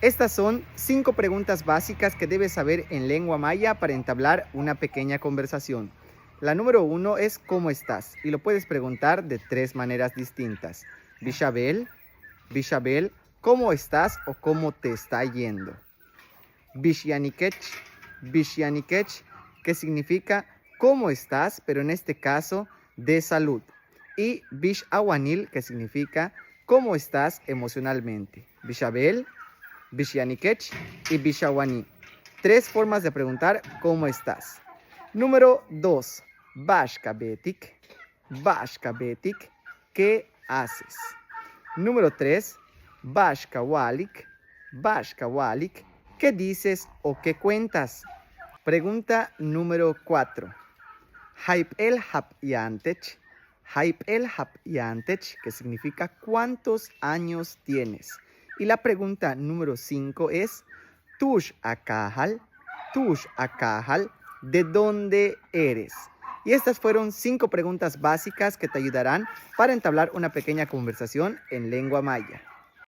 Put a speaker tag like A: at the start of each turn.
A: Estas son 5 preguntas básicas que debes saber en lengua maya para entablar una pequeña conversación. La número 1 es ¿cómo estás? Y lo puedes preguntar de 3 maneras distintas. Bishabel, Bishabel, ¿cómo estás o cómo te está yendo? Bishyanikech, Bishyanikech, que significa ¿cómo estás? Pero en este caso de salud. Y Bishawanil, que significa ¿cómo estás emocionalmente? Bishabel, Bishyanikech y Bishawani. 3 formas de preguntar ¿cómo estás? Número 2. Bashkabetik. Bashkabetik. ¿Qué haces? Número 3. Bashkawalik. Bashkawalik. ¿Qué dices o qué cuentas? Pregunta número 4. Haip el hap yantech. Haip el hap yantech, que significa ¿cuántos años tienes? Y la pregunta número 5 es Tush akahal, ¿de dónde eres? Y estas fueron 5 preguntas básicas que te ayudarán para entablar una pequeña conversación en lengua maya.